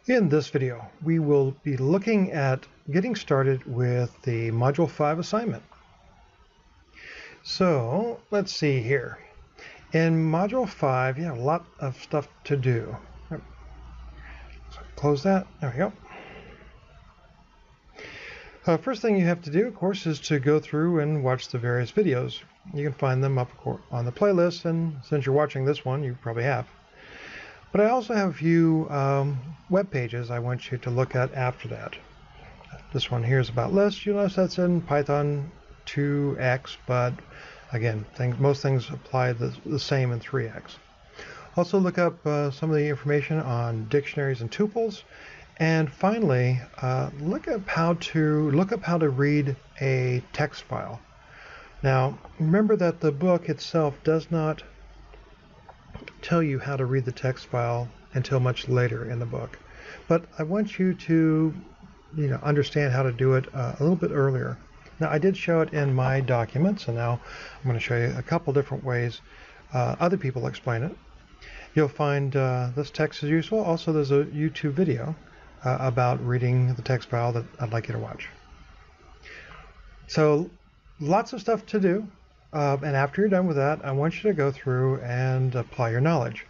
In this video, we will be looking at getting started with the Module 5 assignment. So let's see here. In Module 5, you have a lot of stuff to do. So close that. There we go. First thing you have to do, of course, is to go through and watch the various videos. You can find them up on the playlist, and since you're watching this one, you probably have. But I also have a few web pages I want you to look at after that. This one here is about lists. You'll notice that's in Python 2x, but again, most things apply the same in 3x. Also look up some of the information on dictionaries and tuples. And finally, look up how to read a text file. Now, remember that the book itself does not tell you how to read the text file until much later in the book, but I want you to understand how to do it a little bit earlier. Now, I did show it in my documents, and now I'm going to show you a couple different ways other people explain it. You'll find this text is useful. Also, there's a YouTube video about reading the text file that I'd like you to watch. So lots of stuff to do. And after you're done with that, I want you to go through and apply your knowledge.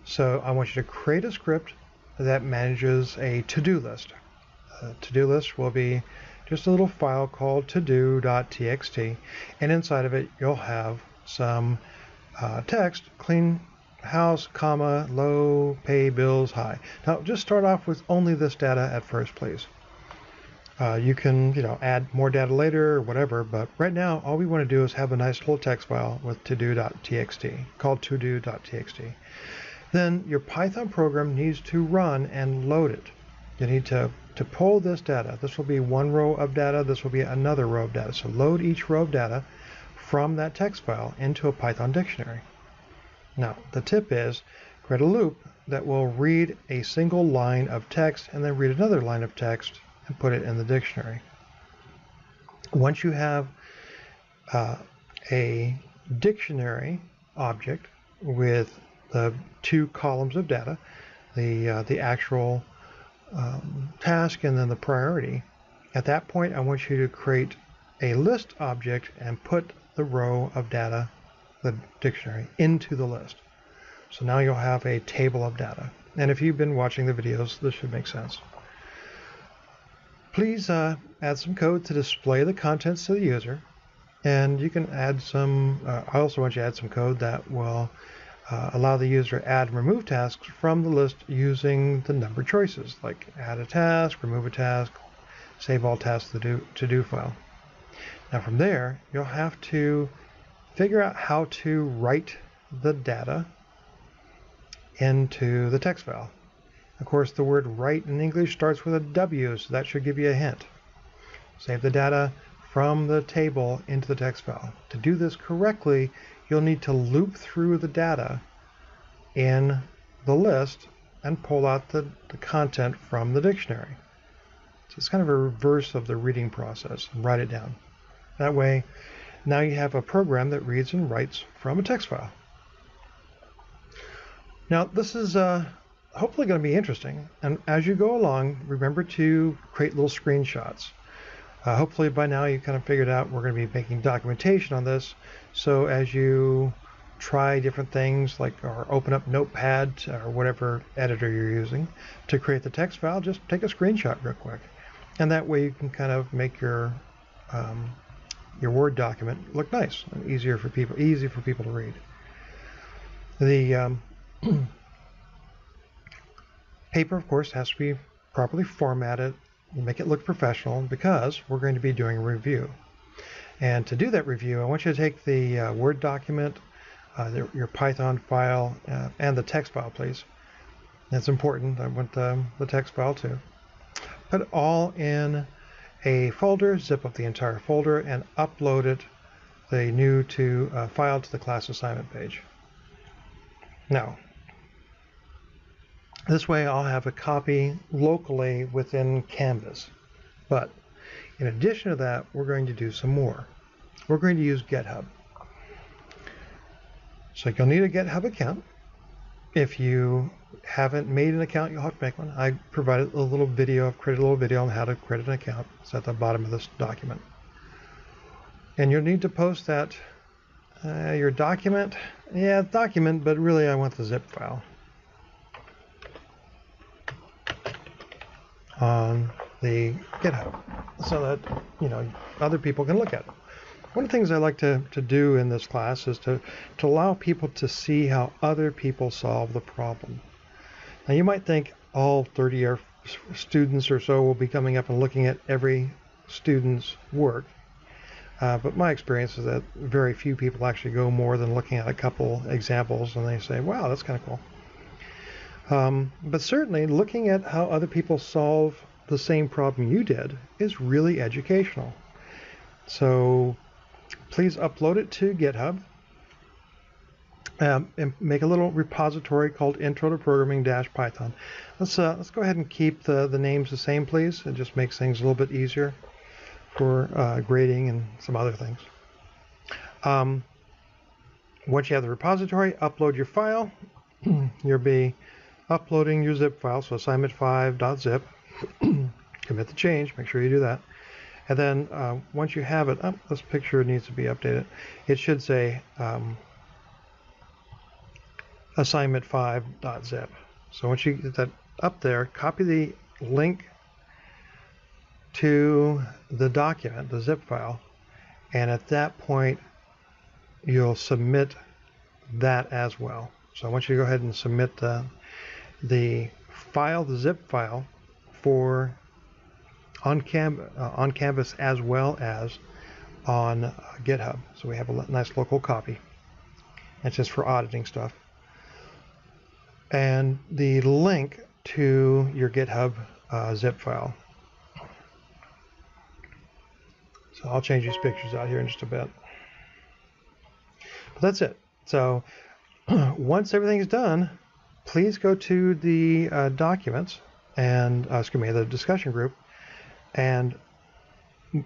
So I want you to create a script that manages a to-do list. A to-do list will be just a little file called todo.txt, and inside of it you'll have some text: clean house, comma, low, pay bills, high. Now just start off with only this data at first, please. You can add more data later or whatever, but right now all we want to do is have a nice little text file with todo.txt called todo.txt. Then your Python program needs to run and load it. You need to pull this data. This will be one row of data, this will be another row of data. So load each row of data from that text file into a Python dictionary. Now the tip is create a loop that will read a single line of text and then read another line of text and put it in the dictionary. Once you have a dictionary object with the two columns of data, the actual task and then the priority, at that point I want you to create a list object and put the row of data, the dictionary, into the list. So now you'll have a table of data. And if you've been watching the videos, this should make sense. Please add some code to display the contents to the user, and you can add some, I also want you to add some code that will allow the user to add and remove tasks from the list using the number choices, like add a task, remove a task, save all tasks to do file. Now from there, you'll have to figure out how to write the data into the text file. Of course, the word write in English starts with a W, so that should give you a hint. Save the data from the table into the text file. To do this correctly, you'll need to loop through the data in the list and pull out the content from the dictionary. So it's kind of a reverse of the reading process. Write it down. That way, now you have a program that reads and writes from a text file. Now, this is hopefully going to be interesting, and as you go along, remember to create little screenshots. Hopefully by now you kind of figured out we're going to be making documentation on this, so as you try different things, like or open up Notepad or whatever editor you're using to create the text file, just take a screenshot real quick, and that way you can kind of make your Word document look nice and easy for people to read. The paper, of course, has to be properly formatted and make it look professional, because we're going to be doing a review. And to do that review, I want you to take the Word document, your Python file, and the text file, please. That's important. I want the text file too. Put it all in a folder, zip up the entire folder, and upload it, the new file, to the class assignment page. Now, this way I'll have a copy locally within Canvas. But in addition to that, we're going to do some more. We're going to use GitHub. So you'll need a GitHub account. If you haven't made an account, you'll have to make one. I provided a little video, I've created a little video on how to create an account. It's at the bottom of this document. And you'll need to post that, your document, document, but really I want the zip file on the GitHub so that, other people can look at it. One of the things I like to do in this class is to allow people to see how other people solve the problem. Now you might think all 30 students or so will be coming up and looking at every student's work, but my experience is that very few people actually go more than looking at a couple examples and they say, wow, that's kind of cool. But certainly looking at how other people solve the same problem you did is really educational. So please upload it to GitHub and make a little repository called Intro to Programming-Python. Let's go ahead and keep the names the same, please. It just makes things a little bit easier for grading and some other things. Once you have the repository, upload your file. You'll be uploading your zip file, so assignment5.zip. Commit the change, make sure you do that. And then once you have it, this picture needs to be updated. It should say assignment5.zip. So once you get that up there, copy the link to the document, the zip file, and at that point you'll submit that as well. So I want you to go ahead and submit the file, the zip file, for on Canvas as well as on GitHub. So we have a nice local copy. It's just for auditing stuff. And the link to your GitHub zip file. So I'll change these pictures out here in just a bit. But that's it. So once everything's done, please go to the documents and, the discussion group, and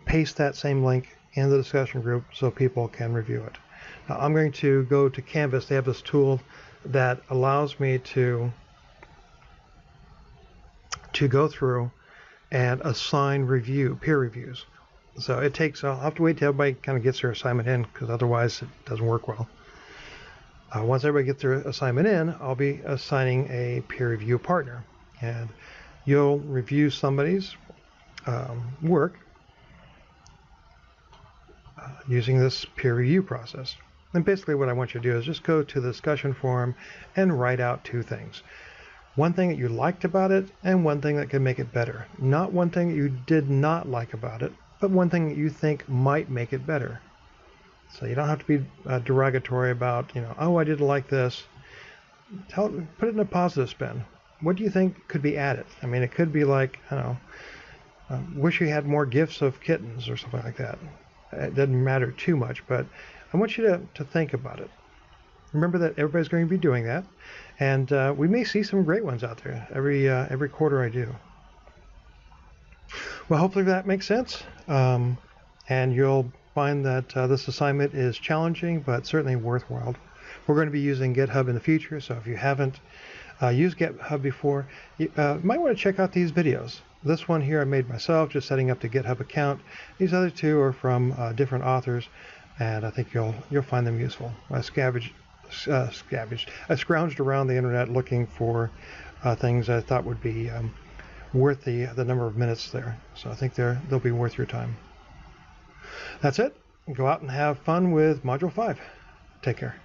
paste that same link in the discussion group so people can review it. Now I'm going to go to Canvas. They have this tool that allows me to go through and assign peer reviews. So it takes, I'll have to wait till everybody kind of gets their assignment in, because otherwise it doesn't work well. Once everybody gets their assignment in, I'll be assigning a peer review partner, and you'll review somebody's work using this peer review process. And basically what I want you to do is just go to the discussion forum and write out two things. One thing that you liked about it and one thing that could make it better. Not one thing that you did not like about it, but one thing that you think might make it better. So you don't have to be derogatory about, oh, I didn't like this. Put it in a positive spin. What do you think could be added? I mean, it could be like, I don't know, wish you had more gifts of kittens or something like that. It doesn't matter too much, but I want you to think about it. Remember that everybody's going to be doing that, and we may see some great ones out there every quarter I do. Well, hopefully that makes sense, and you'll find that this assignment is challenging, but certainly worthwhile. We're going to be using GitHub in the future, so if you haven't used GitHub before, you might want to check out these videos. This one here I made myself, just setting up the GitHub account. These other two are from different authors, and I think you'll find them useful. I scrounged around the internet looking for things I thought would be worth the number of minutes there. So I think they'll be worth your time. That's it. Go out and have fun with Module 5. Take care.